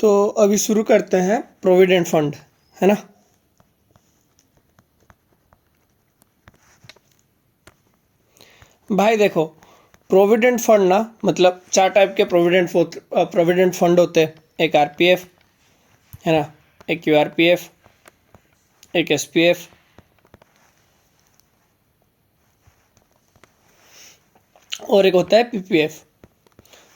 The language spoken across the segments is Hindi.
तो अभी शुरू करते हैं प्रोविडेंट फंड, है ना। भाई देखो, प्रोविडेंट फंड ना मतलब चार टाइप के प्रोविडेंट फंड होते हैं। एक आरपीएफ है ना, एक यूआरपीएफ, एक एसपीएफ और एक होता है पीपीएफ।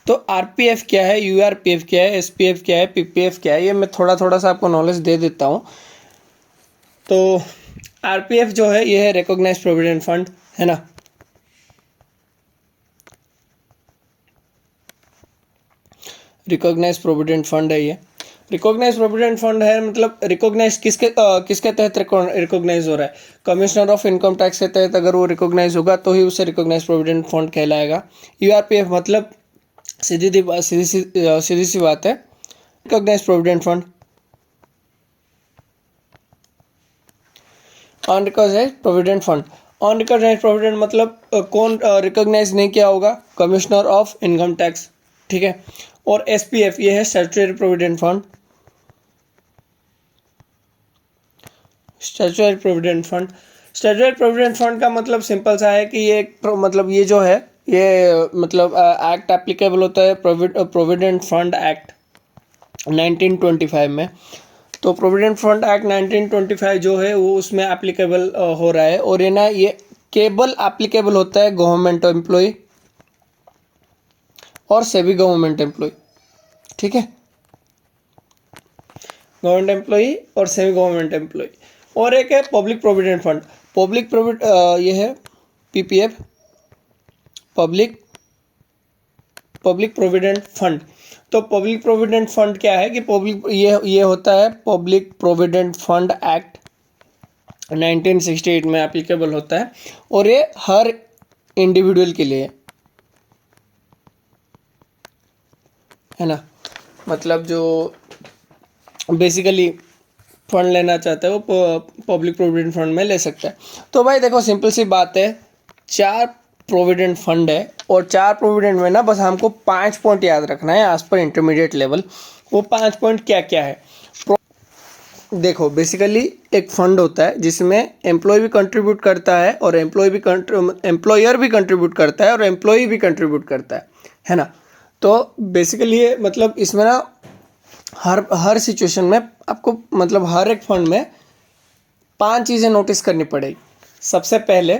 तो आरपीएफ क्या है, यूआरपीएफ क्या है, एसपीएफ क्या है, पीपीएफ क्या है, ये मैं थोड़ा थोड़ा सा आपको नॉलेज दे देता हूँ। तो आरपीएफ जो है ये है रिकॉग्नाइज्ड प्रोविडेंट फंड, है ना। रिकॉग्नाइज्ड प्रोविडेंट फंड है ये। रिकॉग्नाइज्ड प्रोविडेंट फंड है मतलब रिकॉग्नाइज किसके तहत रिकॉग्नाइज हो रहा है, कमिश्नर ऑफ इनकम टैक्स के तहत अगर वो रिकॉग्नाइज होगा तो ही उसे रिकॉग्नाइज्ड प्रोविडेंट फंड कहलाएगा। यूआरपीएफ मतलब सीधी सी बात है, recognised provident fund. Unrecognised provident fund, unrecognised provident मतलब कौन रिकॉग्नाइज नहीं किया होगा, कमिश्नर ऑफ इनकम टैक्स, ठीक है। और एसपीएफ ये है statutory provident fund, statutory provident fund. Statutory provident fund का मतलब सिंपल सा है कि ये मतलब ये जो है ये मतलब एक्ट एप्लीकेबल होता है प्रोविडेंट फंड एक्ट 1925 में। तो प्रोविडेंट फंड एक्ट 1925 जो है वो उसमें एप्लीकेबल हो रहा है। और ये ना ये केवल एप्लीकेबल होता है गवर्नमेंट एम्प्लॉय और सेमी गवर्नमेंट एम्प्लॉय, ठीक है, गवर्नमेंट एम्प्लॉय और सेमी गवर्नमेंट एम्प्लॉय। और एक है पब्लिक प्रोविडेंट फंड, ये है पीपीएफ, पब्लिक प्रोविडेंट फंड। तो पब्लिक प्रोविडेंट फंड क्या है कि पब्लिक ये होता है पब्लिक प्रोविडेंट फंड एक्ट 1968 में एप्लीकेबल होता है और ये हर इंडिविजुअल के लिए है ना। मतलब जो बेसिकली फंड लेना चाहता है वो पब्लिक प्रोविडेंट फंड में ले सकता है। तो भाई देखो सिंपल सी बात है, चार प्रोविडेंट फंड है और चार प्रोविडेंट में ना बस हमको 5 पॉइंट याद रखना है एज पर इंटरमीडिएट लेवल। वो 5 पॉइंट क्या क्या है। देखो बेसिकली एक फंड होता है जिसमें एम्प्लॉय भी कंट्रीब्यूट करता है और एम्प्लॉयर भी कंट्रीब्यूट करता है और एम्प्लॉय भी कंट्रीब्यूट करता है ना। तो बेसिकली ये मतलब इसमें ना हर सिचुएशन में आपको मतलब हर एक फंड में 5 चीज़ें नोटिस करनी पड़ेगी। सबसे पहले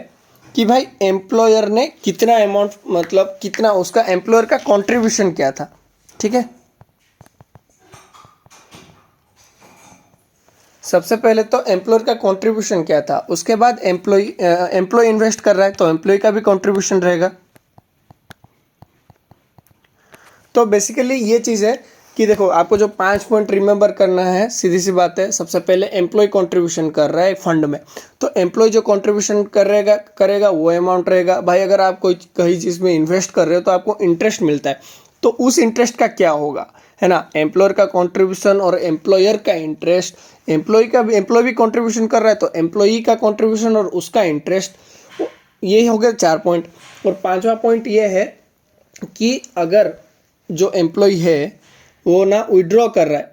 कि भाई एम्प्लॉयर ने कितना अमाउंट मतलब कितना उसका एम्प्लॉयर का कंट्रीब्यूशन क्या था, ठीक है। सबसे पहले तो एम्प्लॉयर का कंट्रीब्यूशन क्या था, उसके बाद एम्प्लॉय इन्वेस्ट कर रहा है तो एम्प्लॉय का भी कंट्रीब्यूशन रहेगा। तो बेसिकली ये चीज़ है कि देखो आपको जो 5 पॉइंट रिमेंबर करना है, सीधी सी बात है। सबसे पहले एम्प्लॉय कंट्रीब्यूशन कर रहा है फंड में, तो एम्प्लॉय जो कंट्रीब्यूशन करेगा वो अमाउंट रहेगा। भाई अगर आप कोई कहीं चीज़ में इन्वेस्ट कर रहे हो तो आपको इंटरेस्ट मिलता है, तो उस इंटरेस्ट का क्या होगा, है ना। एम्प्लॉयर का कंट्रीब्यूशन और एम्प्लॉयर का इंटरेस्ट, एम्प्लॉय भी कंट्रीब्यूशन कर रहा है तो एम्प्लॉई का कंट्रीब्यूशन और उसका इंटरेस्ट, ये हो गया 4 पॉइंट। और 5वां पॉइंट ये है कि अगर जो एम्प्लॉय है वो ना विड्रॉ कर रहा है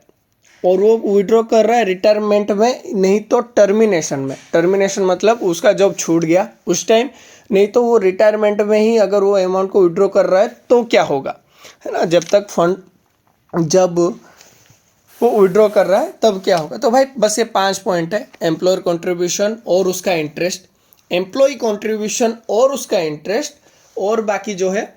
और वो विड्रॉ कर रहा है रिटायरमेंट में, नहीं तो टर्मिनेशन में। टर्मिनेशन मतलब उसका जॉब छूट गया उस टाइम, नहीं तो वो रिटायरमेंट में ही अगर वो अमाउंट को विड्रॉ कर रहा है तो क्या होगा, है ना। जब वो विड्रॉ कर रहा है तब क्या होगा। तो भाई बस ये 5 पॉइंट है, एम्प्लॉयर कंट्रीब्यूशन और उसका इंटरेस्ट, एम्प्लॉय कंट्रीब्यूशन और उसका इंटरेस्ट, और बाकी जो है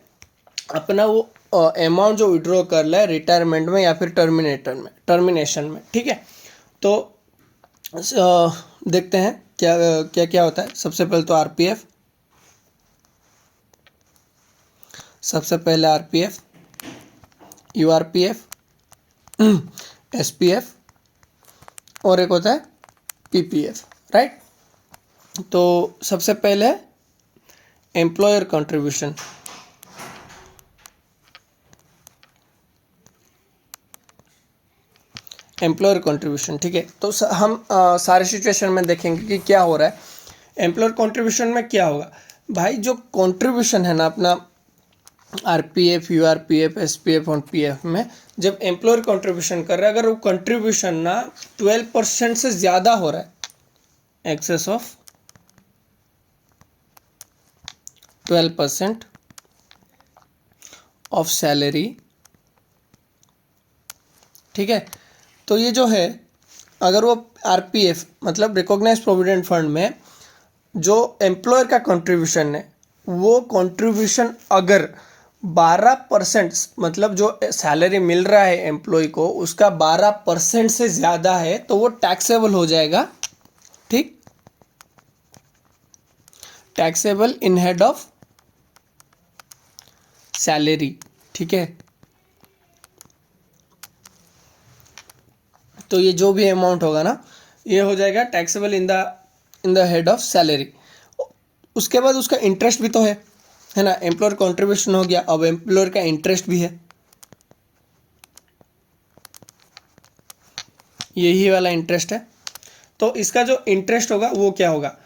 अपना वो अमाउंट जो विड्रॉ कर रहा है रिटायरमेंट में या फिर टर्मिनेशन में, ठीक है। तो देखते हैं क्या क्या क्या होता है। सबसे पहले तो आरपीएफ, सबसे पहले आरपीएफ, यूआरपीएफ, एसपीएफ और एक होता है पीपीएफ, राइट। तो सबसे पहले एम्प्लॉयर कंट्रीब्यूशन। एम्प्लॉयर कंट्रीब्यूशन, ठीक है। तो हम सारे सिचुएशन में देखेंगे कि क्या हो रहा है। एम्प्लॉयर कंट्रीब्यूशन में क्या होगा, भाई जो कंट्रीब्यूशन है ना अपना आरपीएफ, यूआरपीएफ, एसपीएफ और पीएफ में जब एम्प्लॉयर कंट्रीब्यूशन कर रहा है, अगर वो कंट्रीब्यूशन ना 12% से ज़्यादा हो रहा है, एक्सेस ऑफ 12% ऑफ सैलरी, ठीक है। तो ये जो है, अगर वो आरपीएफ मतलब रिकॉग्नाइज्ड प्रोविडेंट फंड में जो एम्प्लॉयर का कंट्रीब्यूशन है, वो कंट्रीब्यूशन अगर 12% मतलब जो सैलरी मिल रहा है एम्प्लॉय को उसका 12% से ज़्यादा है तो वो टैक्सेबल हो जाएगा, ठीक। Taxable in head of salary, ठीक है। तो ये जो भी अमाउंट होगा ना, ये हो जाएगा taxable in the head of salary. उसके बाद उसका इंटरेस्ट भी तो है ना। एम्प्लॉयर कंट्रीब्यूशन हो गया, अब एम्प्लॉयर का इंटरेस्ट भी है, यही वाला इंटरेस्ट है। तो इसका जो इंटरेस्ट होगा वो क्या होगा,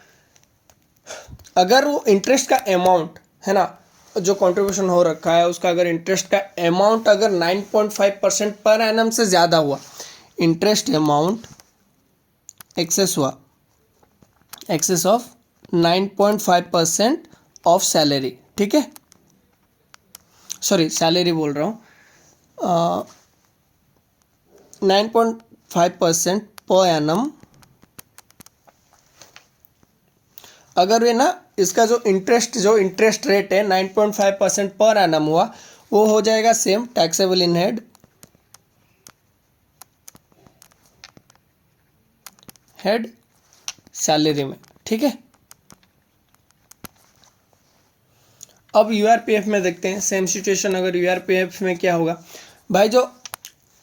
अगर वो इंटरेस्ट का अमाउंट है ना, जो कंट्रीब्यूशन हो रखा है उसका अगर इंटरेस्ट का अमाउंट अगर 9.5% पर एनम से ज़्यादा हुआ, इंटरेस्ट अमाउंट एक्सेस हुआ, एक्सेस ऑफ 9.5% ऑफ सैलरी, ठीक है। सॉरी, सैलरी बोल रहा हूँ, 9.5% पर एनम। अगर ये ना इसका जो इंटरेस्ट रेट है 9.5% पर एनम हुआ, वो हो जाएगा same taxable in head salary में, ठीक है। अब यूआरपीएफ में देखते हैं सेम सिचुएशन। अगर यूआरपीएफ में क्या होगा भाई, जो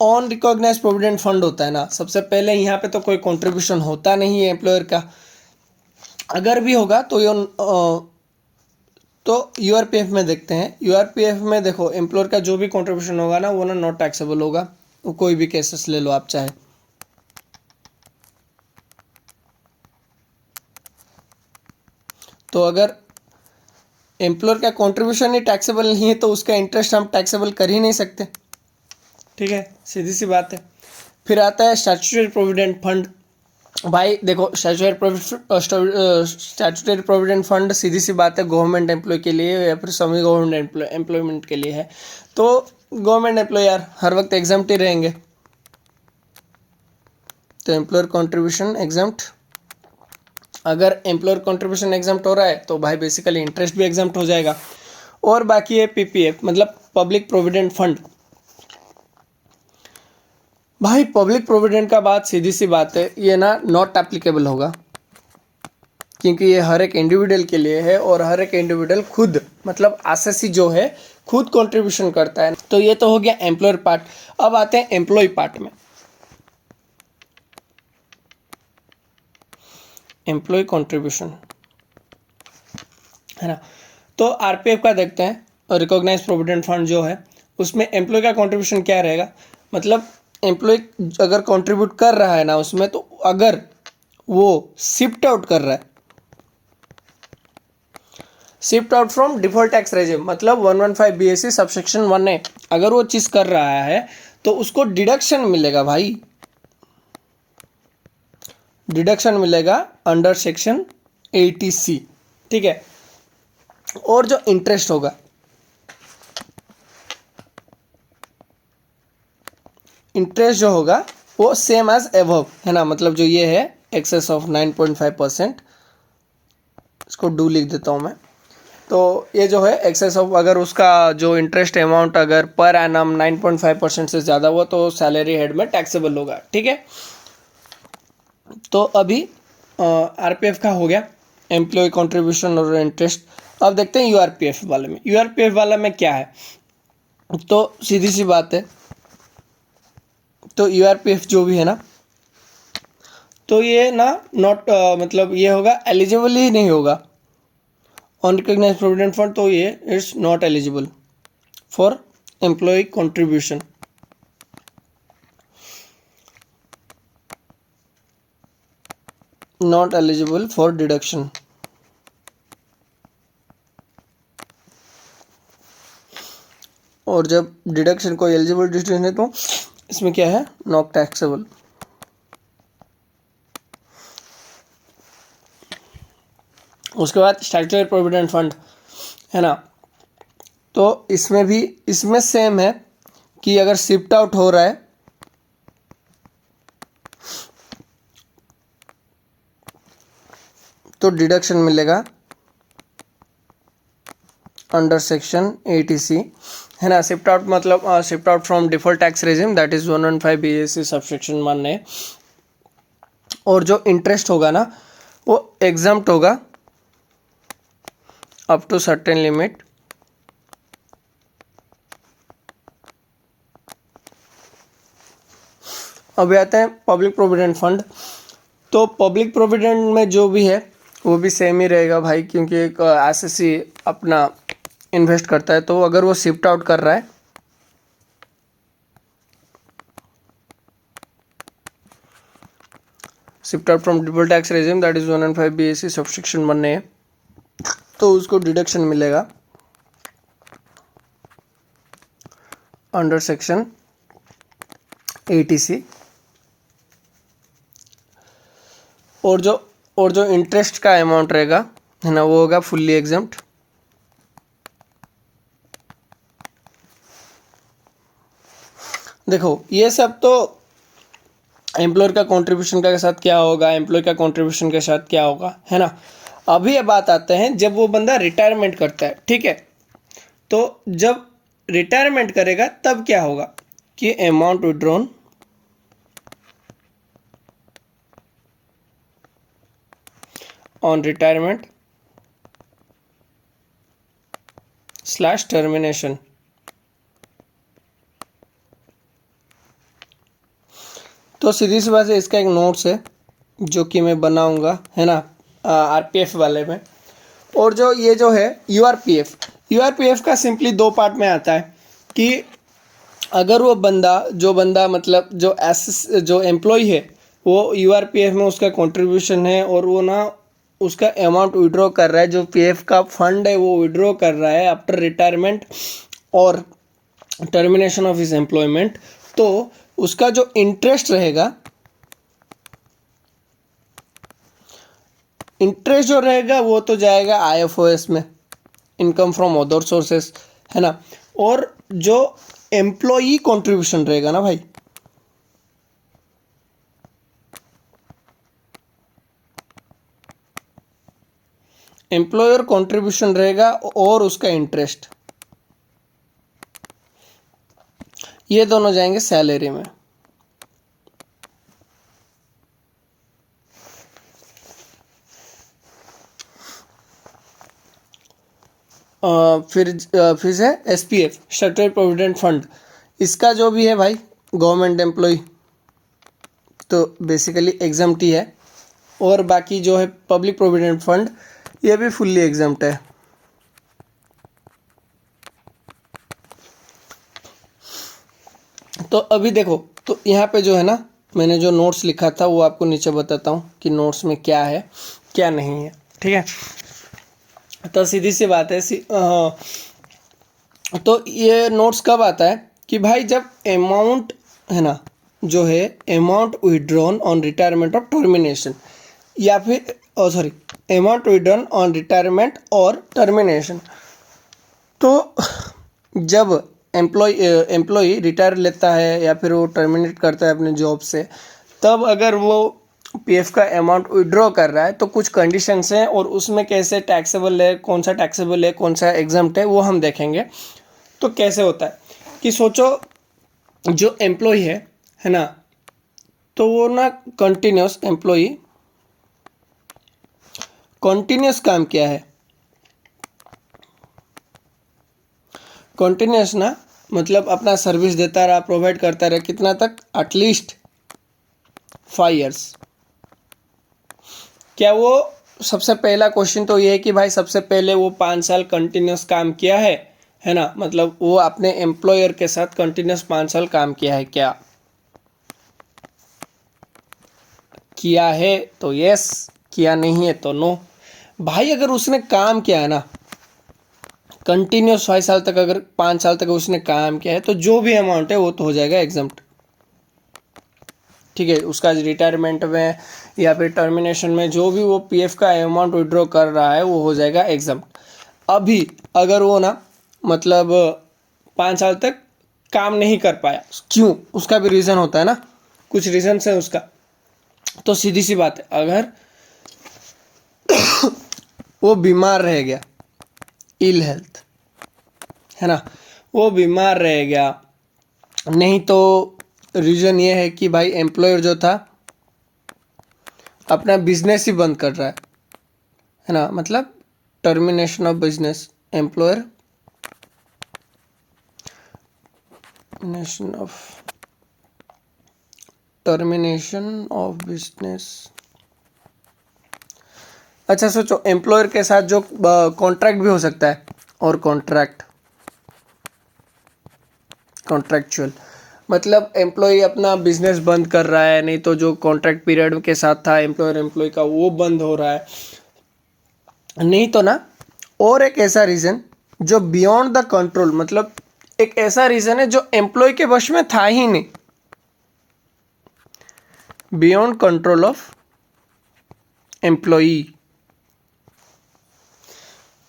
ऑन रिकॉग्नाइज प्रोविडेंट फंड होता है ना, सबसे पहले यहाँ पे तो कोई कंट्रीब्यूशन होता नहीं है एम्प्लॉयर का, अगर भी होगा तो यूआरपीएफ में देखते हैं। यूआरपीएफ में देखो एम्प्लॉयर का जो भी कंट्रीब्यूशन होगा ना, वो ना नॉट टैक्सेबल होगा। वो कोई भी केसेस ले लो आप चाहे, तो अगर एम्प्लॉयर का कंट्रीब्यूशन ही टैक्सेबल नहीं है तो उसका इंटरेस्ट हम टैक्सेबल कर ही नहीं सकते, ठीक है, सीधी सी बात है। फिर आता है स्टैट्यूटरी प्रोविडेंट फंड। भाई देखो, स्टैट्यूटरी प्रोविडेंट फंड सीधी सी बात है गवर्नमेंट एम्प्लॉय के लिए या फिर सेमी गवर्नमेंट एम्प्लॉयमेंट के लिए है। तो गवर्नमेंट एम्प्लॉय यार हर वक्त एग्जाम्प्ट ही रहेंगे, तो एम्प्लॉयर कंट्रीब्यूशन एग्जाम्प्ट। अगर एम्प्लॉयर कंट्रीब्यूशन एग्जाम्प्ट हो रहा है तो भाई बेसिकली इंटरेस्ट भी एग्जाम्प्ट हो जाएगा। और बाकी है पीपीएफ मतलब पब्लिक प्रोविडेंट फंड। भाई पब्लिक प्रोविडेंट का बात सीधी सी बात है, ये ना नॉट एप्लीकेबल होगा, क्योंकि ये हर एक इंडिविजुअल के लिए है और हर एक इंडिविजुअल खुद मतलब एसएससी जो है खुद कंट्रीब्यूशन करता है। तो ये तो हो गया एम्प्लॉयर पार्ट। अब आते हैं एम्प्लॉय पार्ट में, एम्प्लॉय कंट्रीब्यूशन है ना। तो आरपीएफ का देखते हैं, और रिकॉग्नाइज प्रोविडेंट फंड जो है उसमें एम्प्लॉय का कंट्रीब्यूशन क्या रहेगा, मतलब एम्प्लॉय अगर कंट्रीब्यूट कर रहा है ना उसमें, तो अगर वो शिफ्ट आउट कर रहा है, shift out from default tax regime मतलब 115 बीएससी सबसेक्शन 1A, अगर वो चीज़ कर रहा है तो उसको डिडक्शन मिलेगा भाई, डिडक्शन मिलेगा अंडर सेक्शन 80C, ठीक है। और जो इंटरेस्ट होगा, इंटरेस्ट जो होगा वो सेम एज एबव है ना, मतलब जो ये है एक्सेस ऑफ 9.5%, इसको डू लिख देता हूँ मैं। तो ये जो है एक्सेस ऑफ, अगर उसका जो इंटरेस्ट अमाउंट अगर पर एनम 9.5% से ज़्यादा हुआ तो सैलरी हेड में टैक्सेबल होगा, ठीक है। तो अभी आरपीएफ का हो गया, एम्प्लॉय कंट्रीब्यूशन और इंटरेस्ट। अब देखते हैं यूआरपीएफ वाले में। यूआरपीएफ वाला में क्या है, तो सीधी सी बात है, तो यूआरपीएफ जो भी है ना, तो ये ना नॉट मतलब ये होगा एलिजिबल ही नहीं होगा ऑन रिकॉग्नाइज्ड प्रोविडेंट फंड, तो ये it's not eligible for employ contribution. Not eligible for deduction. और जब डिडक्शन कोई एलिजिबल डिडक्शन है तो इसमें क्या है, नॉट टैक्सेबल। उसके बाद स्टैट्यूटरी प्रोविडेंट फंड है ना, तो इसमें भी इसमें सेम है कि अगर शिफ्ट आउट हो रहा है तो डिडक्शन मिलेगा अंडर सेक्शन 80C है ना। शिफ्ट आउट मतलब shift out from default tax regime, that is 115 BAC subsection 1 है। और जो इंटरेस्ट होगा ना वो एग्जम्प्ट होगा अप टू सर्टेन लिमिट। अब आते हैं पब्लिक प्रोविडेंट फंड। तो पब्लिक प्रोविडेंट में जो भी है वो भी सेम ही रहेगा भाई, क्योंकि एक एसएससी अपना इन्वेस्ट करता है। तो अगर वो शिफ्ट आउट कर रहा है shift out from default tax regime, that is 115 BAC subsection 1 है, तो उसको डिडक्शन मिलेगा अंडर सेक्शन 80C। और जो इंटरेस्ट का अमाउंट रहेगा है ना वो होगा फुल्ली एग्जम्प्ट। देखो ये सब तो एम्प्लॉयर का कंट्रीब्यूशन के साथ क्या होगा, एम्प्लॉय का कंट्रीब्यूशन के साथ क्या होगा, है ना। अभी ये बात आते हैं जब वो बंदा रिटायरमेंट करता है, ठीक है। तो जब रिटायरमेंट करेगा तब क्या होगा कि amount withdrawn on retirement / termination. तो सीधी सी बात है, इसका एक नोट्स है जो कि मैं बनाऊंगा है ना आरपीएफ वाले में। और जो ये जो है यूआरपीएफ का सिंपली 2 पार्ट में आता है कि अगर वो बंदा मतलब जो एम्प्लॉय है वो यूआरपीएफ में उसका कंट्रीब्यूशन है और वो ना उसका अमाउंट विड्रॉ कर रहा है, जो पीएफ का फंड है वो विड्रॉ कर रहा है आफ्टर रिटायरमेंट और टर्मिनेशन ऑफ हिज एम्प्लॉयमेंट, तो उसका जो इंटरेस्ट रहेगा, इंटरेस्ट जो रहेगा वो तो जाएगा आईएफओएस में, इनकम फ्रॉम अदर सोर्सेस, है ना। और जो एम्प्लॉई कंट्रीब्यूशन रहेगा ना भाई, एम्प्लॉयर कंट्रीब्यूशन रहेगा और उसका इंटरेस्ट, ये दोनों जाएंगे सैलरी में। फिर है एसपीएफ स्टैट्यूटरी प्रोविडेंट फंड। इसका जो भी है भाई गवर्नमेंट एम्प्लॉय तो बेसिकली एग्जम्प्ट ही है, और बाकी जो है पब्लिक प्रोविडेंट फंड ये भी फुल्ली एग्जम्प्ट है। तो अभी देखो, तो यहाँ पे जो है ना मैंने जो नोट्स लिखा था वो आपको नीचे बताता हूँ कि नोट्स में क्या है क्या नहीं है, ठीक है। तो सीधी सी बात है तो ये नोट्स कब आता है कि भाई जब अमाउंट है ना जो है amount withdrawn on retirement of termination, या फिर sorry amount withdrawn on retirement और टर्मिनेशन। तो जब एम्प्लॉय रिटायर लेता है या फिर वो टर्मिनेट करता है अपने जॉब से, तब अगर वो पीएफ का अमाउंट विड्रॉ कर रहा है तो कुछ कंडीशंस हैं और उसमें कैसे टैक्सेबल है, कौन सा टैक्सेबल है, कौन सा एग्जम्प्ट है, वो हम देखेंगे। तो कैसे होता है कि सोचो जो एम्प्लॉय है ना, तो वो ना कंटिन्यूस काम किया है। कंटिन्यूस ना मतलब अपना सर्विस देता रहा, प्रोवाइड करता रहा, कितना तक, एटलीस्ट 5 years। क्या वो सबसे पहला क्वेश्चन तो ये है कि भाई सबसे पहले वो 5 साल कंटिन्यूस काम किया है ना, मतलब वो अपने एम्प्लॉयर के साथ कंटिन्यूस 5 साल काम किया है क्या? किया है तो यस, किया नहीं है तो नो। भाई अगर उसने काम किया है ना, कंटिन्यूस 5 साल तक, अगर 5 साल तक उसने काम किया है तो जो भी अमाउंट है वो तो हो जाएगा एग्जम्प्ट। ठीक है, उसका रिटायरमेंट में या फिर टर्मिनेशन में जो भी वो पीएफ का अमाउंट विड्रॉ कर रहा है वो हो जाएगा एग्जम्प्ट। अभी अगर वो ना मतलब 5 साल तक काम नहीं कर पाया, क्यों, उसका भी रीज़न होता है ना, कुछ रीजन है उसका। तो सीधी सी बात है, अगर वो बीमार रह गया, इल हेल्थ, है ना, वो बीमार रह गया, नहीं तो रीज़न ये है कि भाई एम्प्लॉयर जो था अपना बिजनेस ही बंद कर रहा है ना, मतलब termination of business, employer termination of business. अच्छा सोचो, एम्प्लॉयर के साथ जो कॉन्ट्रैक्ट भी हो सकता है, और कॉन्ट्रैक्चुअल मतलब एम्प्लॉय अपना बिजनेस बंद कर रहा है, नहीं तो जो कॉन्ट्रैक्ट पीरियड के साथ था एम्प्लॉयर एम्प्लॉय का वो बंद हो रहा है, नहीं तो ना और एक ऐसा रीज़न जो बियॉन्ड द कंट्रोल, मतलब एक ऐसा रीज़न है जो एम्प्लॉय के वश में था ही नहीं, बियॉन्ड कंट्रोल ऑफ एम्प्लॉई।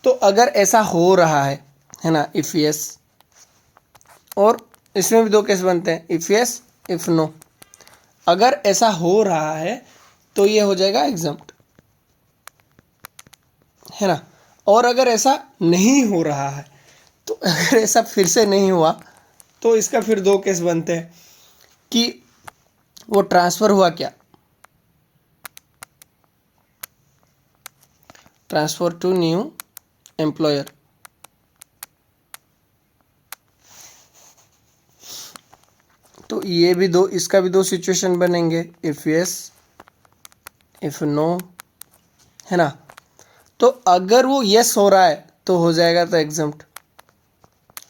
तो अगर ऐसा हो रहा है ना, इफ यस, और इसमें भी दो केस बनते हैं, इफ यस इफ नो। अगर ऐसा हो रहा है तो ये हो जाएगा एग्जम्प्ट, है ना। और अगर ऐसा नहीं हो रहा है, तो अगर ऐसा फिर से नहीं हुआ तो इसका फिर दो केस बनते हैं कि वो ट्रांसफ़र हुआ क्या, ट्रांसफ़र टू न्यू एम्प्लॉयर, तो ये भी दो, इसका भी दो सिचुएशन बनेंगे, इफ़ यस इफ़ नो, है ना। तो अगर वो यस हो रहा है तो हो जाएगा तो एग्जम्प्ट,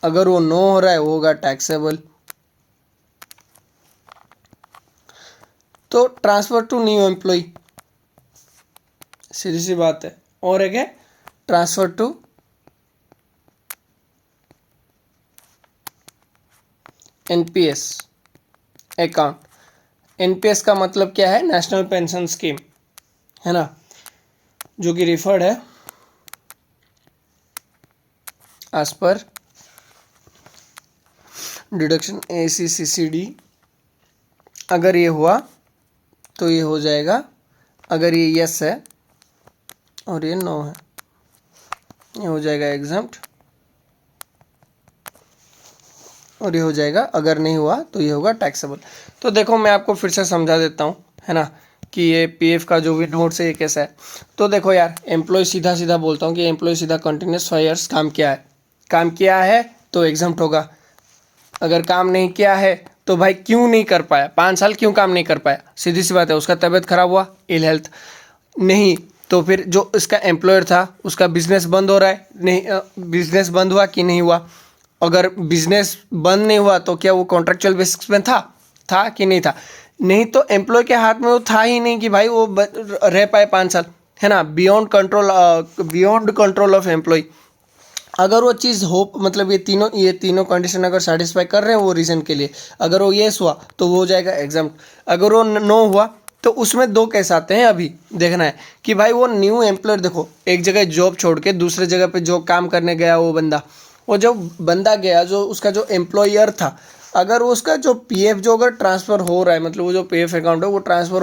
अगर वो नो हो रहा है वो होगा टैक्सेबल। तो ट्रांसफ़र टू न्यू एम्प्लॉय, सीधी सी बात है। और एक है transfer to NPS account. NPS का मतलब क्या है, नेशनल पेंशन स्कीम, है ना, जो कि रिफर्ड है एज पर डिडक्शन ACCCD। अगर ये हुआ तो ये हो जाएगा, अगर ये यस है और ये नो है, ये हो जाएगा एग्जम्प्ट, और ये हो जाएगा, अगर नहीं हुआ तो ये होगा टैक्सेबल। तो देखो मैं आपको फिर से समझा देता हूँ, है ना, कि ये पीएफ का जो भी नोट्स है ये कैसा है। तो देखो यार, एम्प्लॉय सीधा सीधा बोलता हूँ कि एम्प्लॉय सीधा कंटिन्यूस 5 ईयर्स काम किया है तो एग्जम्प्ट होगा। अगर काम नहीं किया है तो भाई क्यों नहीं कर पाया, 5 साल क्यों काम नहीं कर पाया, सीधी सी बात है, उसका तबीयत खराब हुआ, इल हेल्थ, नहीं तो फिर जो इसका एम्प्लॉयर था उसका बिजनेस बंद हो रहा है, नहीं बिजनेस बंद हुआ कि नहीं हुआ। अगर बिजनेस बंद नहीं हुआ तो क्या वो कॉन्ट्रेक्चुअल बेसिस में था कि नहीं था, नहीं तो एम्प्लॉय के हाथ में वो था ही नहीं कि भाई वो रह पाए 5 साल, है ना, बियॉन्ड कंट्रोल ऑफ एम्प्लॉय। अगर वो चीज़ हो, मतलब ये तीनों कंडीशन अगर सेटिस्फाई कर रहे हैं वो रीज़न के लिए, अगर वो येस हुआ तो वो हो जाएगा एग्जम्प्ट। अगर वो नो हुआ तो उसमें दो केस आते हैं, अभी देखना है कि भाई वो न्यू एम्प्लॉयर, देखो एक जगह जॉब छोड़ के दूसरे जगह पे जो काम करने गया वो जो बंदा गया, जो उसका जो एम्प्लॉयर था, अगर उसका जो पीएफ जो अगर ट्रांसफ़र हो रहा है, मतलब वो जो पीएफ अकाउंट है वो ट्रांसफ़र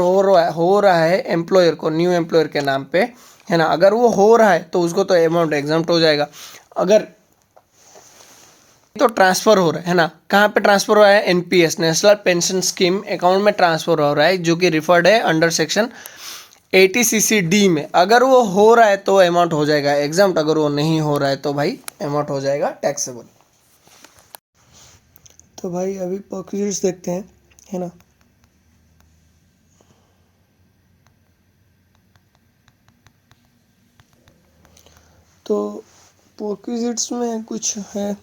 हो रहा है एम्प्लॉयर को, न्यू एम्प्लॉयर के नाम पे, है ना, अगर वो हो रहा है तो उसको तो अमाउंट एग्जम्प्ट हो जाएगा। अगर तो ट्रांसफ़र हो रहा है ना, कहाँ पे ट्रांसफ़र हो रहा है, NPS national pension scheme account में ट्रांसफ़र हो रहा है, जो कि रिफर्ड है अंडर सेक्शन 80CCD में। अगर वो हो रहा है तो अमाउंट हो जाएगा एग्जम्प्ट, अगर वो नहीं हो रहा है तो भाई अमाउंट हो जाएगा टैक्सेबल। तो भाई अभी प्रोसीजर्स देखते हैं, है ना। तो प्रोसीजर्स में कुछ है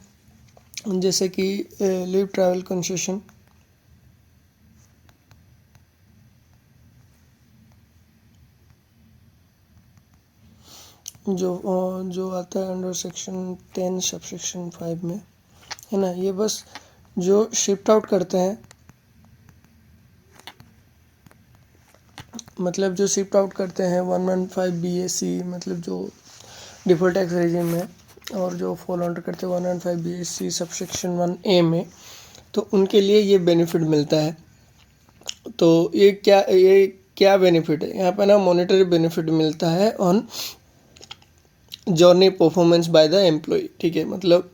जैसे कि लीव ट्रैवल कंसेशन, जो आता है अंडर सेक्शन 10 सब सेक्शन 5 में, है ना, ये बस जो शिफ्ट आउट करते हैं, मतलब जो शिफ्ट आउट करते हैं 115 BAC, मतलब जो डिफॉल्ट टैक्स रेजिम है, और जो फॉल अंडर करते हैं 115 BAC सब सेक्शन 1A में, तो उनके लिए ये बेनिफिट मिलता है। तो ये क्या बेनिफिट है यहाँ पे ना, मॉनेटरी बेनिफिट मिलता है on journey performance by the employ. ठीक है, मतलब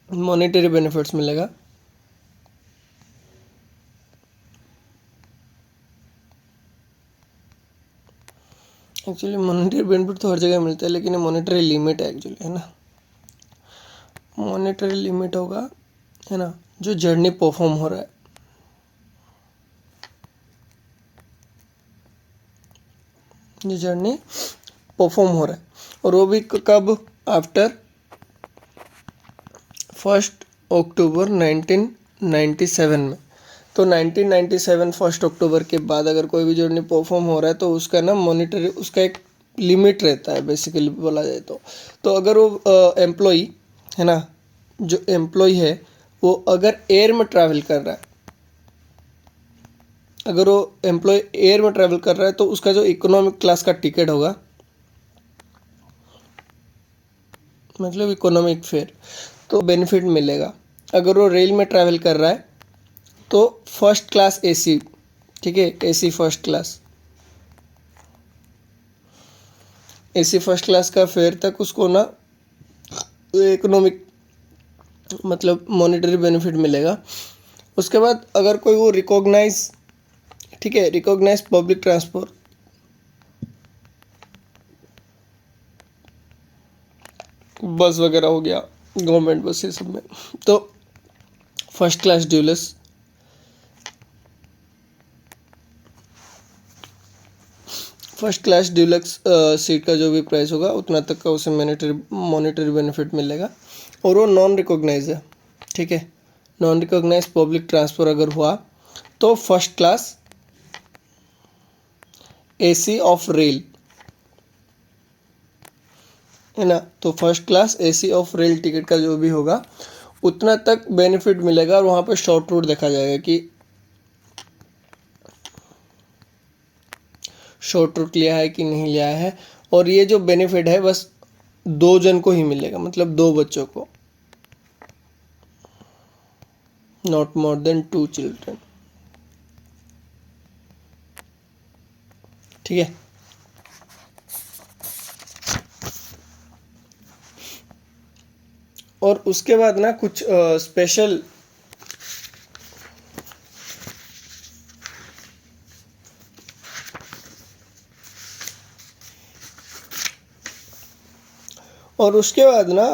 मॉनेटरी बेनिफिट्स मिलेगा। एक्चुअली मॉनेटरी बेनिफिट तो हर जगह मिलता है, लेकिन मॉनेटरी लिमिट है एक्चुअली, है ना, मॉनेटरी लिमिट होगा, है ना, जो जर्नी परफॉर्म हो रहा है, जो जर्नी परफॉर्म हो रहा है, और वो भी कब, आफ्टर 1 अक्टूबर 1997 में। तो 1997 1 अक्टूबर के बाद अगर कोई भी जर्नी परफॉर्म हो रहा है तो उसका ना मॉनिटरी, उसका एक लिमिट रहता है बेसिकली बोला जाए तो अगर वो एम्प्लॉई, है ना, जो एम्प्लॉई है वो अगर एयर में ट्रैवल कर रहा है, अगर वो एम्प्लॉय एयर में ट्रैवल कर रहा है तो उसका जो इकोनॉमिक क्लास का टिकट होगा, मतलब इकोनॉमिक फेयर, तो बेनिफिट मिलेगा। अगर वो रेल में ट्रैवल कर रहा है तो फर्स्ट क्लास AC, ठीक है, AC first class, AC first class का फेयर तक उसको ना इकोनॉमिक, मतलब मॉनेटरी बेनिफिट मिलेगा। उसके बाद अगर कोई वो रिकॉग्नाइज, ठीक है, रिकॉग्नाइज पब्लिक ट्रांसपोर्ट, बस वगैरह हो गया, गवर्नमेंट बस, ये सब में, तो first class deluxe, first class deluxe seat का जो भी प्राइस होगा उतना तक का उसे मॉनेटरी बेनिफिट मिलेगा। और वो नॉन रिकॉग्नाइज है, ठीक है, नॉन रिकॉग्नाइज पब्लिक ट्रांसफर अगर हुआ तो first class AC of rail, है ना, तो first class AC of rail ticket का जो भी होगा उतना तक बेनिफिट मिलेगा। और वहाँ पे शॉर्ट रूट देखा जाएगा कि शॉर्ट रूट लिया है कि नहीं लिया है। और ये जो बेनिफिट है बस 2 जन को ही मिलेगा, मतलब 2 बच्चों को, नॉट मोर देन 2 चिल्ड्रन, ठीक है। और उसके बाद ना कुछ स्पेशल और उसके बाद ना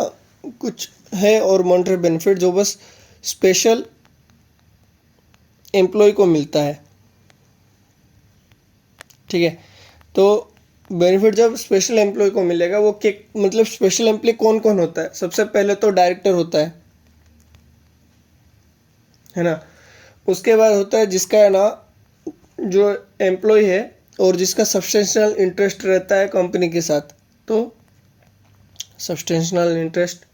कुछ है और मॉनेटरी बेनिफिट जो बस स्पेशल एम्प्लॉय को मिलता है, ठीक है। तो बेनिफिट जब स्पेशल एम्प्लॉय को मिलेगा वो के, मतलब स्पेशल एम्प्लॉय कौन कौन होता है, सबसे पहले तो डायरेक्टर होता है ना। उसके बाद होता है जिसका है ना, जो एम्प्लॉय है और जिसका सब्सटेंशियल इंटरेस्ट रहता है कंपनी के साथ, तो substantial interest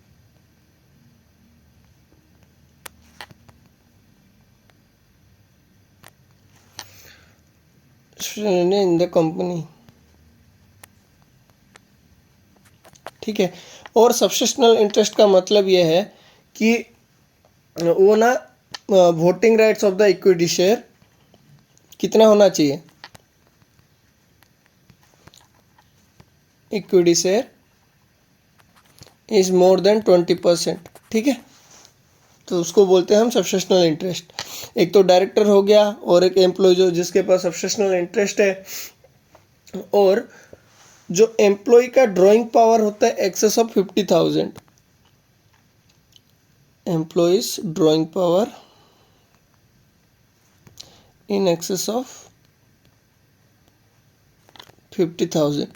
in the company, ठीक है। और सब्सटेंशियल इंटरेस्ट का मतलब यह है कि वो ना voting rights of the equity share कितना होना चाहिए, equity share is more than 20%, ठीक है। तो उसको बोलते हैं हम सब्सटेंशियल इंटरेस्ट। एक तो डायरेक्टर हो गया और एक एम्प्लॉय जो जिसके पास सब्सटेंशियल इंटरेस्ट है। और जो एम्प्लॉय का ड्राइंग पावर होता है excess of 50,000, employees drawing power in excess of 50,000,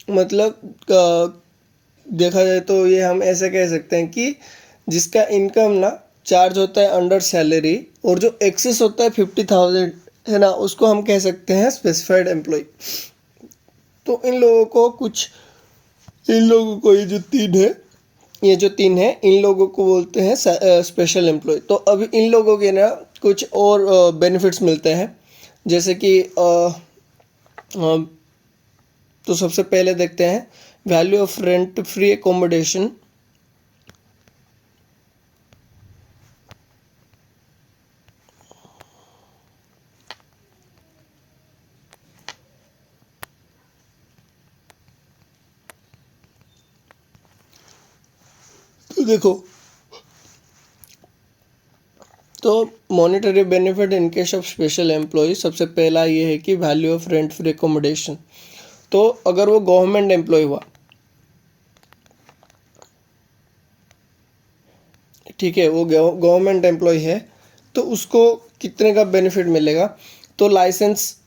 मतलब देखा जाए तो ये हम ऐसे कह सकते हैं कि जिसका इनकम ना चार्ज होता है अंडर सैलरी और जो एक्सेस होता है 50,000, है ना, उसको हम कह सकते हैं स्पेसिफाइड एम्प्लॉय। तो इन लोगों को कुछ, इन लोगों को ये जो तीन है, ये जो तीन है, इन लोगों को बोलते हैं स्पेशल एम्प्लॉय। तो अभी इन लोगों के ना कुछ और बेनिफिट्स मिलते हैं, जैसे कि तो सबसे पहले देखते हैं value of rent free accommodation. तो देखो, तो monetary benefit in case of special employ, सबसे पहला ये है कि value of rent free accommodation. तो अगर वो गवर्नमेंट एम्प्लॉय हुआ, ठीक है, वो गवर्नमेंट एम्प्लॉय है, तो उसको कितने का बेनिफिट मिलेगा? तो लाइसेंस,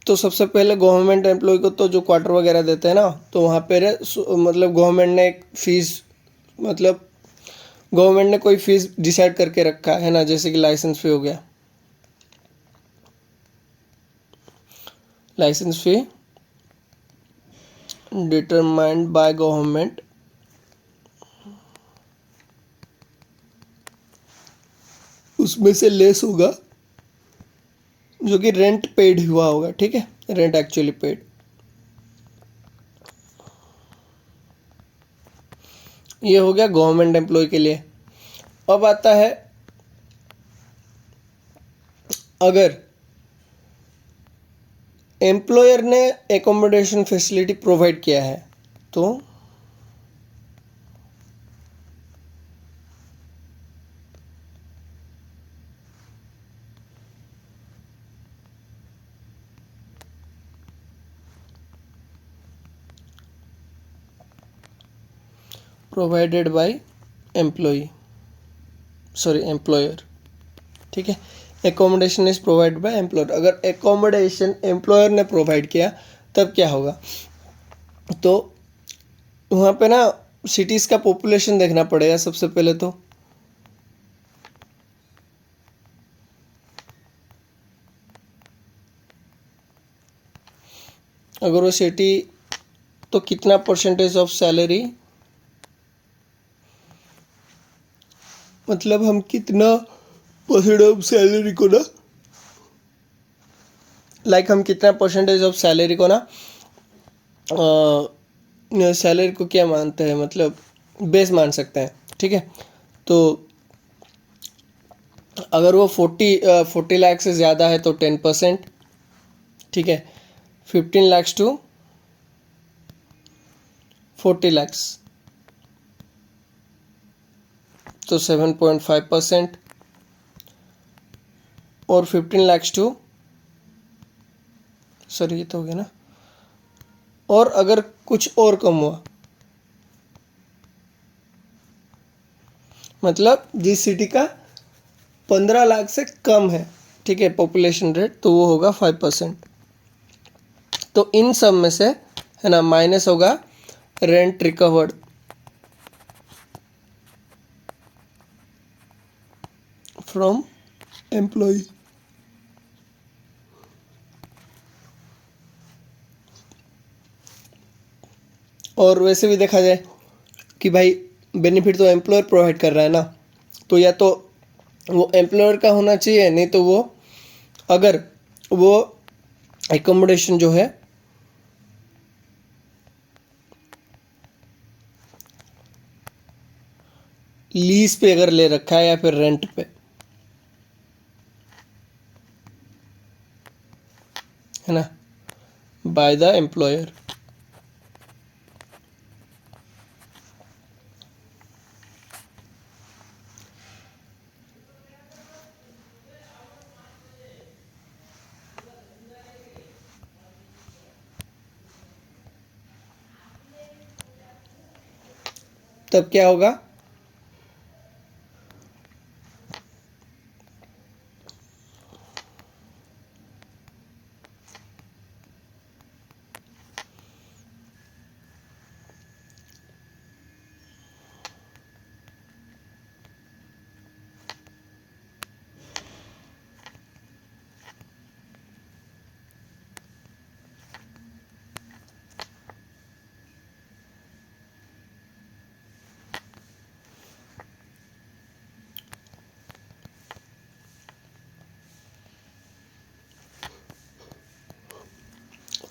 तो सबसे पहले गवर्नमेंट एम्प्लॉय को तो जो क्वार्टर वगैरह देते हैं ना, तो वहाँ पे मतलब गवर्नमेंट ने एक फीस, मतलब गवर्नमेंट ने कोई फीस डिसाइड करके रखा है ना, जैसे कि लाइसेंस फी हो गया, licence fee determined by government, उसमें से लेस होगा जो कि रेंट पेड हुआ होगा, ठीक है, रेंट एक्चुअली पेड। ये हो गया गवर्नमेंट एम्प्लॉय के लिए। अब आता है अगर एम्प्लॉयर ने एकोमोडेशन फैसिलिटी प्रोवाइड किया है, तो provided by employ, sorry employer, ठीक है, accommodation is provide by employer. अगर एकोमोडेशन एम्प्लॉयर ने प्रोवाइड किया तब क्या होगा? तो वहाँ पे ना सिटीज़ का पॉपुलेशन देखना पड़ेगा सबसे पहले। तो अगर वो सिटी, तो कितना परसेंटेज ऑफ सैलरी, मतलब हम कितना परसेंट ऑफ सैलरी को ना, लाइक हम कितना परसेंटेज ऑफ सैलरी को ना, सैलरी को क्या मानते हैं, मतलब बेस मान सकते हैं, ठीक है। तो अगर वो 40 लाख से ज़्यादा है तो 10%, ठीक है, 15 लाख टू 40 लाख तो 7.5%, और 15 लाख टू, सर ये तो हो गया ना, और अगर कुछ और कम हुआ, मतलब जिस सिटी का 15 लाख से कम है, ठीक है, पॉपुलेशन रेट, तो वो होगा 5%। तो इन सब में से है ना माइनस होगा रेंट रिकवर्ड फ्रॉम एम्प्लॉय। और वैसे भी देखा जाए कि भाई बेनिफिट तो एम्प्लॉयर प्रोवाइड कर रहा है ना, तो या तो वो एम्प्लॉयर का होना चाहिए, नहीं तो वो, अगर वो एकोमोडेशन जो है लीज पे अगर ले रखा है या फिर रेंट पे, है ना, बाय द एम्प्लॉयर। तब क्या होगा?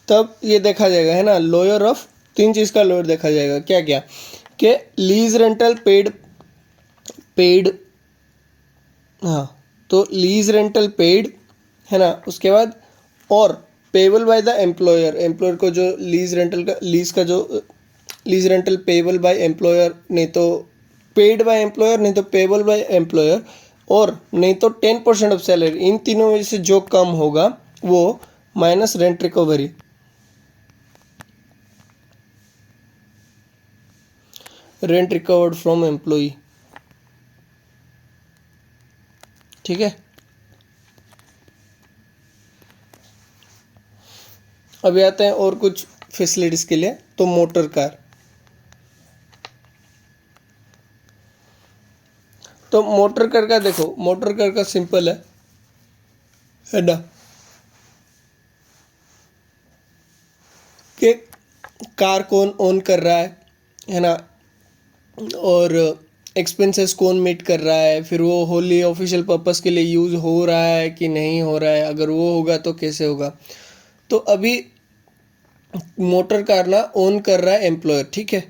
तब ये देखा जाएगा, है ना, लोअर ऑफ 3 चीज़ का लोअर देखा जाएगा। क्या क्या कि लीज रेंटल पेड पेड हाँ, तो लीज रेंटल पेड, है ना, उसके बाद और payable by the employer, employer को जो लीज रेंटल का lease rental payable by employer, नहीं तो पेड बाय एम्प्लॉयर, नहीं तो पेबल बाय एम्प्लॉयर, और नहीं तो 10% ऑफ सैलरी। इन तीनों में से जो कम होगा वो minus rent recovery, rent recovered from employee. ठीक है, अभी आते हैं और कुछ फैसिलिटीज के लिए। तो मोटर कार, तो मोटर कार का देखो, मोटर कार का सिंपल है ना, कि कार कौन ओन कर रहा है ना, और एक्सपेंसेस कौन मीट कर रहा है, फिर वो होली ऑफिशियल पर्पस के लिए यूज़ हो रहा है कि नहीं हो रहा है, अगर वो होगा तो कैसे होगा। तो अभी मोटर कार ना ओन कर रहा है एम्प्लॉयर, ठीक है,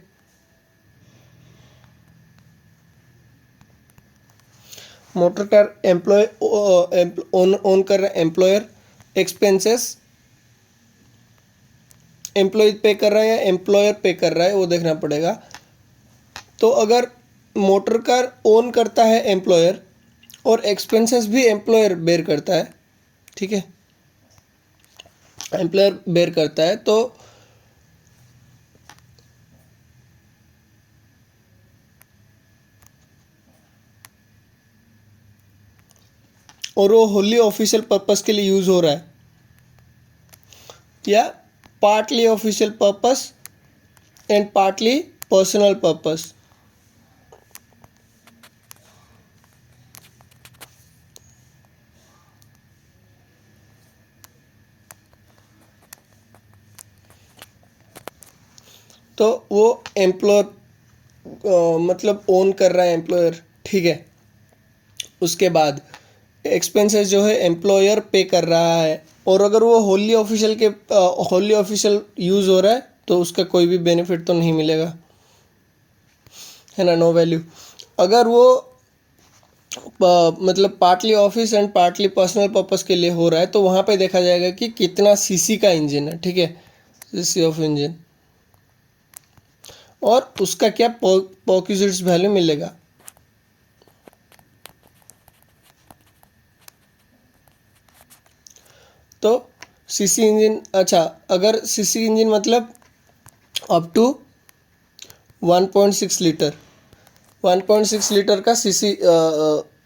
मोटर कार एम्प्लॉय ओन कर रहा है एम्प्लॉयर, एक्सपेंसेस एम्प्लॉय पे कर रहा है या एम्प्लॉयर पे कर रहा है वो देखना पड़ेगा। तो अगर मोटर कार ओन करता है एम्प्लॉयर और एक्सपेंसेस भी एम्प्लॉयर बेयर करता है, ठीक है, एम्प्लॉयर बेयर करता है, तो और वो होली ऑफिशियल पर्पस के लिए यूज़ हो रहा है या partly official purpose and partly personal purpose, तो वो एम्प्लॉयर मतलब ओन कर रहा है एम्प्लॉयर, ठीक है। उसके बाद एक्सपेंसेस जो है एम्प्लॉयर पे कर रहा है, और अगर वो होली ऑफिशियल यूज़ हो रहा है तो उसका कोई भी बेनिफिट तो नहीं मिलेगा, है ना, नो वैल्यू। अगर वो मतलब partly office and partly personal purpose के लिए हो रहा है तो वहाँ पे देखा जाएगा कि कितना सीसी का इंजन है, ठीक है, सीसी ऑफ इंजन, और उसका क्या परक्यूजिट्स वैल्यू मिलेगा। तो सीसी इंजन, अच्छा, अगर सीसी इंजन मतलब अप टू 1.6 लीटर, 1.6 लीटर का सीसी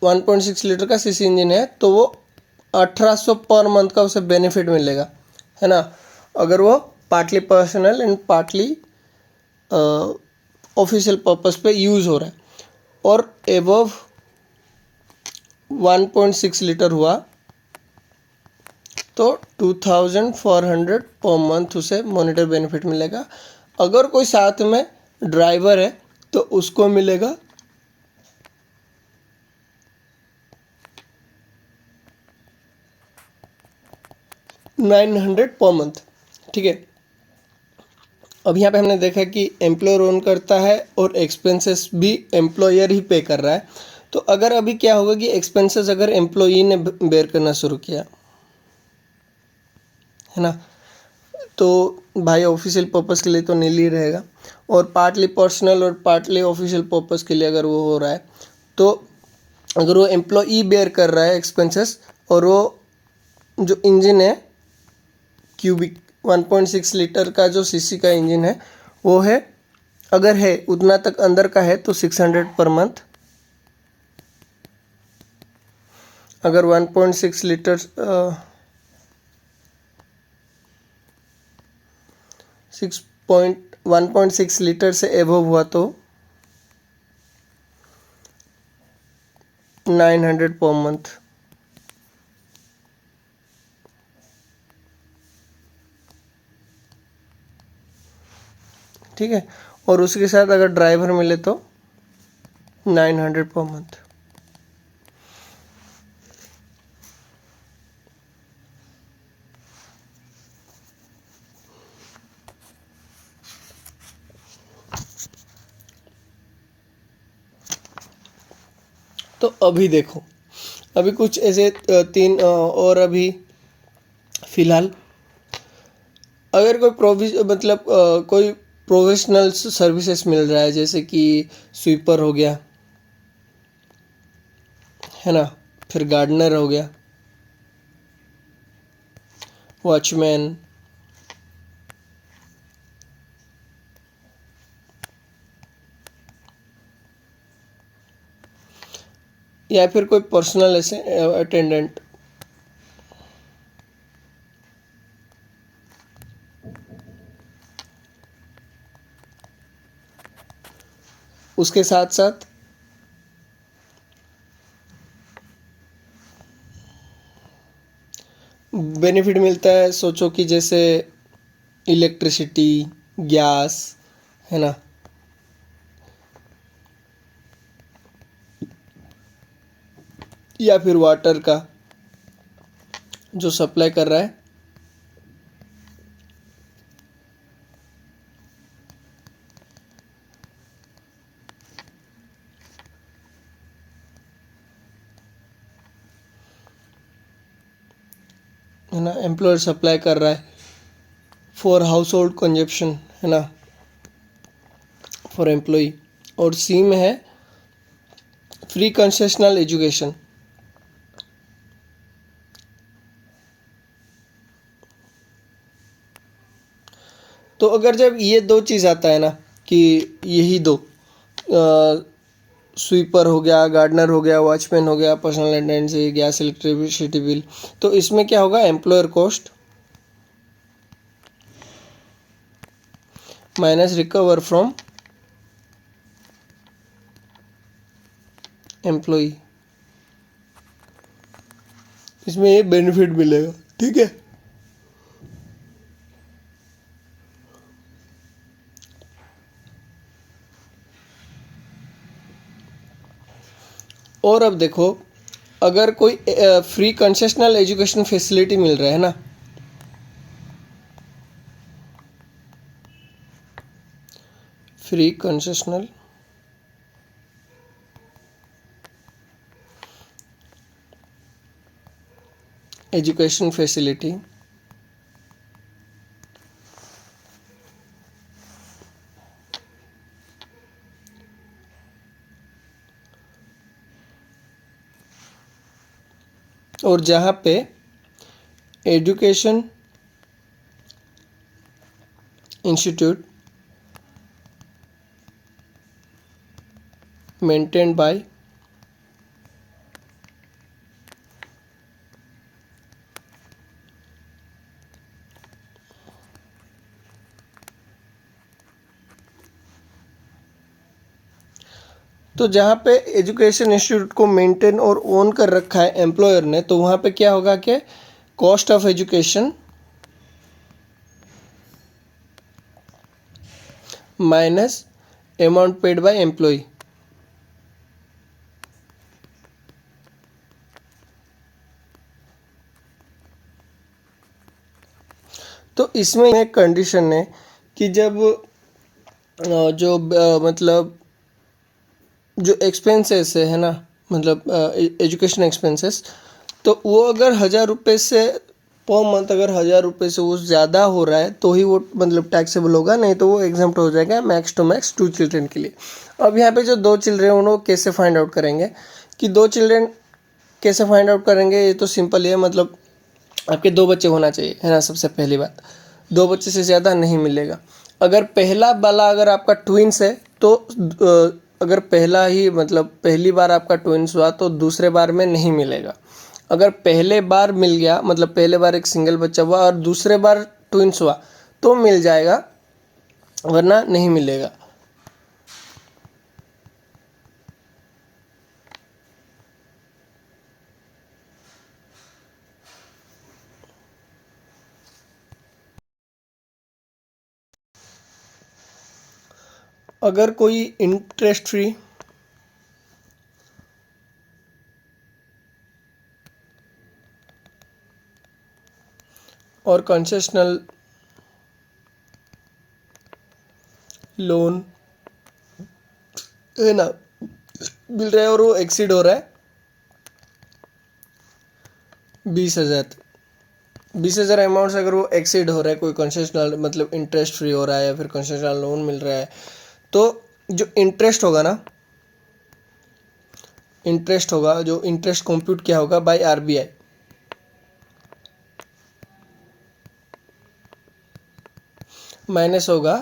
1.6 लीटर का सीसी इंजन है तो वो 1800 पर मंथ का उसे बेनिफिट मिलेगा, है ना, अगर वो partly personal and partly official purpose पे यूज़ हो रहा है, और एबव 1.6 लीटर हुआ तो 2400 पर मंथ उसे मॉनिटर बेनिफिट मिलेगा। अगर कोई साथ में ड्राइवर है तो उसको मिलेगा 900 पर मंथ, ठीक है। अब यहाँ पे हमने देखा कि एम्प्लॉयर ओन करता है और एक्सपेंसेस भी एम्प्लॉयर ही पे कर रहा है। तो अगर अभी क्या होगा कि एक्सपेंसेस अगर एम्प्लॉई ने बेयर करना शुरू किया, है ना, तो भाई ऑफिशियल पर्पस के लिए तो नील ही रहेगा, और पार्टली पर्सनल और पार्टली ऑफिशियल पर्पस के लिए अगर वो हो रहा है, तो अगर वो एम्प्लॉई बेयर कर रहा है एक्सपेंसेस, और वो जो इंजन है क्यूबिक 1.6 लीटर का जो सीसी का इंजन है वो है, अगर है उतना तक अंदर का है तो 600 पर मंथ, अगर 1.6 लीटर 1.6 लीटर से एबव हुआ तो 900 पर मंथ, ठीक है, और उसके साथ अगर ड्राइवर मिले तो 900 पर मंथ। तो अभी देखो, अभी कुछ ऐसे तीन और अभी फ़िलहाल अगर कोई कोई प्रोफेशनल सर्विसेज मिल रहा है, जैसे कि स्वीपर हो गया, है ना, फिर गार्डनर हो गया, वॉचमैन, या फिर कोई पर्सनल ऐसे अटेंडेंट, उसके साथ साथ बेनिफिट मिलता है। सोचो कि जैसे इलेक्ट्रिसिटी, गैस, है ना, या फिर वाटर का जो सप्लाई कर रहा है ना, एम्प्लॉयर सप्लाई कर रहा है फॉर हाउस होल्ड कंजप्शन, है ना, फॉर एम्प्लॉय। और सी में है फ्री कंसेशनल एजुकेशन। तो अगर जब ये दो चीज़ आता है ना, कि यही दो स्वीपर हो गया, गार्डनर हो गया, वॉचमैन हो गया, पर्सनल अटेंडेंसी, गैस, इलेक्ट्रिसिटी बिल, तो इसमें क्या होगा, employer cost minus recover from employ, इसमें ये बेनिफिट मिलेगा। ठीक है। और अब देखो, अगर कोई फ्री कंसेशनल एजुकेशन फैसिलिटी मिल रहा है ना, फ्री कंसेशनल एजुकेशन फैसिलिटी, और जहाँ पे एजुकेशन इंस्टीट्यूट मेंटेन्ड बाय तो जहाँ पे एजुकेशन इंस्टीट्यूट को मेंटेन और ओन कर रखा है एम्प्लॉयर ने, तो वहाँ पे क्या होगा कि cost of education minus amount paid by employ. तो इसमें एक कंडीशन है कि जब मतलब जो एक्सपेंसेस है ना, मतलब एजुकेशन एक्सपेंसेस, तो वो अगर 1,000 रुपये से पर मंथ, अगर 1,000 रुपये से वो ज़्यादा हो रहा है तो ही वो मतलब टैक्सेबल होगा, नहीं तो वो एग्जम्प्ट हो जाएगा मैक्स टू मैक्स 2 चिल्ड्रेन के लिए। अब यहाँ पे जो 2 चिल्ड्रेन उनको कैसे फाइंड आउट करेंगे, कि 2 चिल्ड्रेन कैसे फाइंड आउट करेंगे, ये तो सिंपल ही है। मतलब आपके 2 बच्चे होना चाहिए, है ना, सबसे पहली बात। 2 बच्चे से ज़्यादा नहीं मिलेगा। अगर पहला वाला अगर आपका ट्विंस है तो अगर पहला ही मतलब पहली बार आपका ट्विंस हुआ तो दूसरे बार में नहीं मिलेगा। अगर पहले बार मिल गया, मतलब पहले बार एक सिंगल बच्चा हुआ और दूसरे बार ट्विंस हुआ तो मिल जाएगा, वरना नहीं मिलेगा। अगर कोई इंटरेस्ट फ्री और कंसेशनल लोन, है ना, मिल रहा है और वो एक्सीड हो रहा है, 20,000। 20,000 अमाउंट से अगर वो एक्सीड हो रहा है, कोई कंसेशनल मतलब इंटरेस्ट फ्री हो रहा है या फिर कंसेशनल लोन मिल रहा है, तो जो इंटरेस्ट होगा ना, इंटरेस्ट होगा, जो इंटरेस्ट कंप्यूट किया होगा बाय आरबीआई, माइनस होगा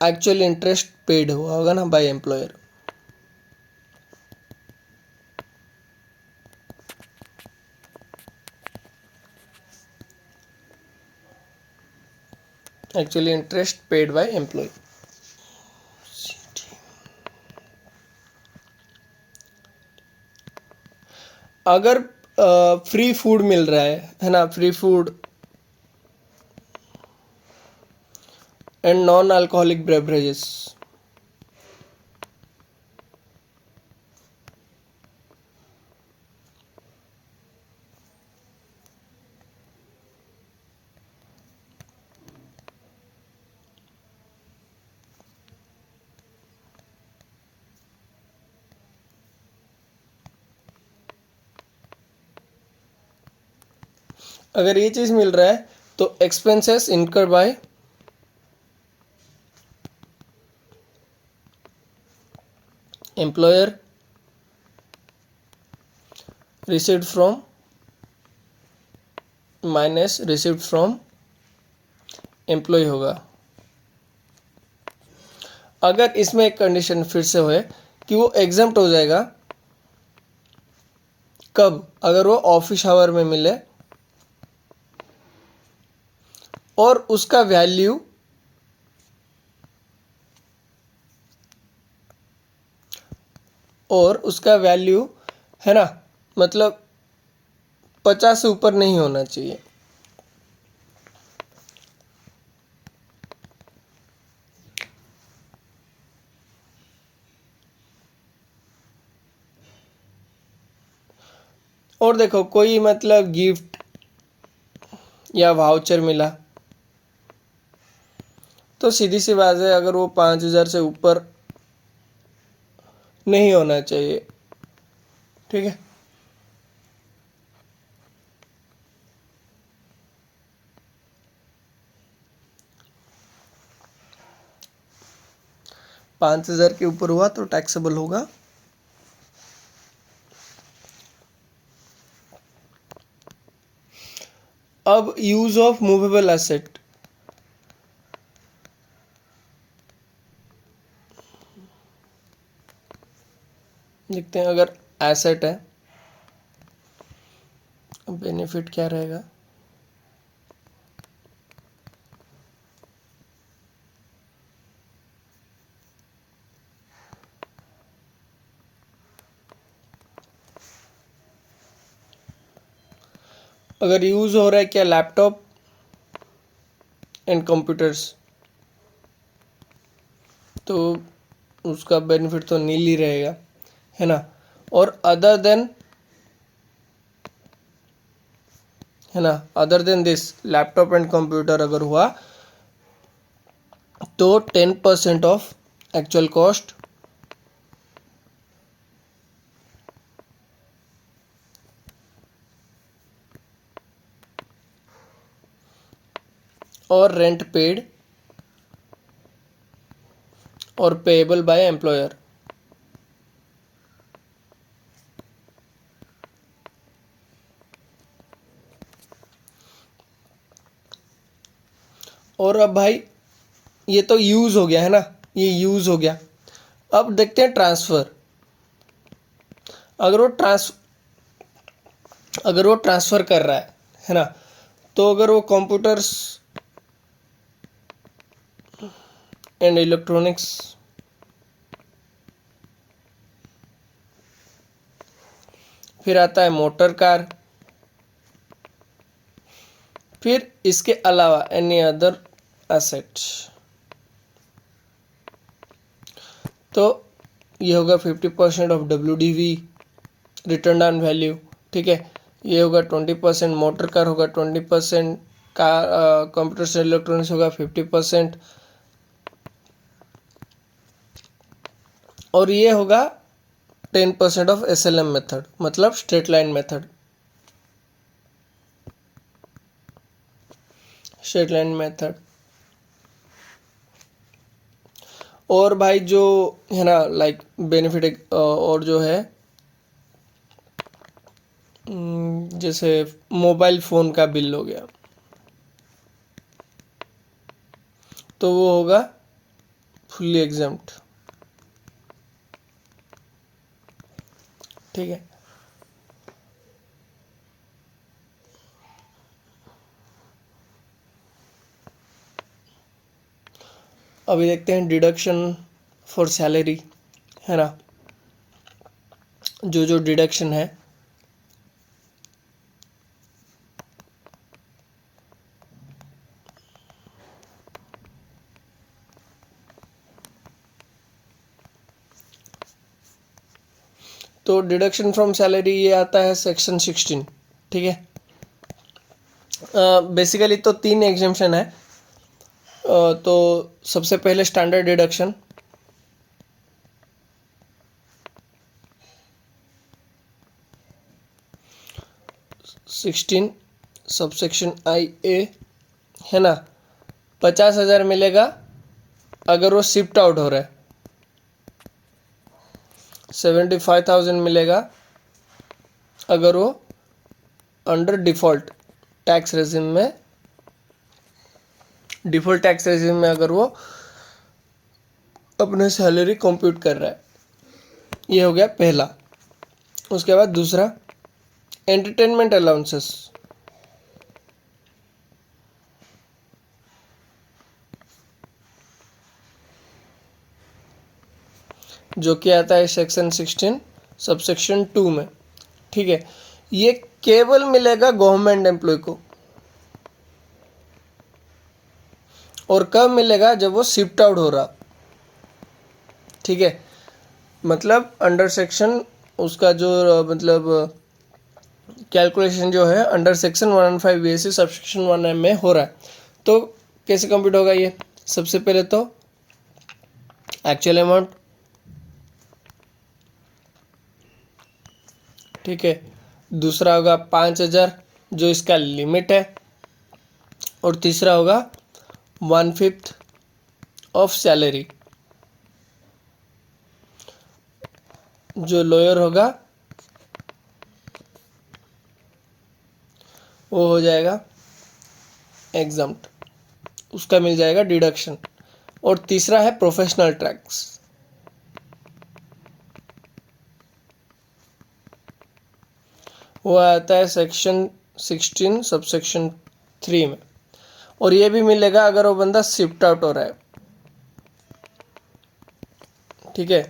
एक्चुअल इंटरेस्ट पेड हुआ होगा ना by employer. Actually interest paid by employ. अगर फ्री फूड मिल रहा है ना, free food and non alcoholic beverages, अगर ये चीज मिल रहा है तो expenses incur by employer received from minus received from employ होगा। अगर इसमें एक कंडीशन फिर से होए कि वो एग्जम्प्ट हो जाएगा, कब? अगर वो ऑफिस आवर में मिले और उसका वैल्यू है ना, मतलब 50 से ऊपर नहीं होना चाहिए। और देखो कोई मतलब गिफ्ट या वाउचर मिला तो सीधी सी बात है, अगर वो 5,000 से ऊपर नहीं होना चाहिए, ठीक है। पाँच हजार के ऊपर हुआ तो टैक्सेबल होगा। अब यूज ऑफ मूवेबल एसेट, देखते हैं। अगर एसेट है, बेनिफिट क्या रहेगा? अगर यूज हो रहा है क्या लैपटॉप एंड कंप्यूटर्स, तो उसका बेनिफिट तो नील ही रहेगा, है ना। और अदर देन, है ना, other than this laptop and computer अगर हुआ तो 10% ऑफ एक्चुअल कॉस्ट और रेंट पेड और पेएबल बाय एम्प्लॉयर। और अब भाई ये तो यूज हो गया, है ना, ये यूज हो गया। अब देखते हैं ट्रांसफर। अगर वो ट्रांसफर कर रहा है ना, तो अगर वो कंप्यूटर्स एंड इलेक्ट्रॉनिक्स, फिर आता है मोटर कार, फिर इसके अलावा एनी अदर एसेट्स, तो ये होगा 50% of WDV return on value, ठीक है। ये होगा 20%, मोटर कार होगा 20%, कार कंप्यूटर एंड इलेक्ट्रॉनिक्स होगा 50%, और ये होगा 10% ऑफ SLM मेथड, मतलब straight line method. Shetland method. और भाई जो है ना लाइक बेनिफिट और जो है जैसे मोबाइल फ़ोन का बिल हो गया तो वो होगा फुल्ली एग्जाम्प्ट। ठीक है, अभी देखते हैं डिडक्शन फॉर सैलरी, है ना, जो जो डिडक्शन है। तो डिडक्शन फ्रॉम सैलरी ये आता है सेक्शन 16। ठीक है, बेसिकली तो 3 एग्जेम्पशन है। तो सबसे पहले स्टैंडर्ड डिडक्शन, सिक्सटीन सबसेक्शन आई ए, है ना, 50,000 मिलेगा अगर वो शिफ्ट आउट हो रहा है, 75,000 मिलेगा अगर वो अंडर डिफ़ॉल्ट टैक्स रेजिम में, डिफ़ॉल्ट टैक्स रेजिम में अगर वो अपने सैलरी कंप्यूट कर रहा है। ये हो गया पहला। उसके बाद दूसरा एंटरटेनमेंट अलाउंसेस, जो कि आता है सेक्शन 16 सबसेक्शन 2 में। ठीक है, ये केवल मिलेगा गवर्नमेंट एम्प्लॉय को, और कब मिलेगा, जब वो शिफ्ट आउट हो रहा। ठीक है, मतलब अंडर सेक्शन उसका जो मतलब कैलकुलेशन जो है under section 115 BSc subsection 1M में हो रहा है। तो कैसे कंप्यूट होगा ये? सबसे पहले तो एक्चुअल अमाउंट, ठीक है, दूसरा होगा 5,000 जो इसका लिमिट है, और तीसरा होगा 1/5 ऑफ सैलरी जो लोअर होगा वो हो जाएगा एग्जम्प्ट, उसका मिल जाएगा डिडक्शन। और तीसरा है प्रोफेशनल टैक्स, वो आता है सेक्शन 16 सबसेक्शन 3 में, और ये भी मिलेगा अगर वो बंदा शिफ्ट आउट हो रहा है। ठीक है,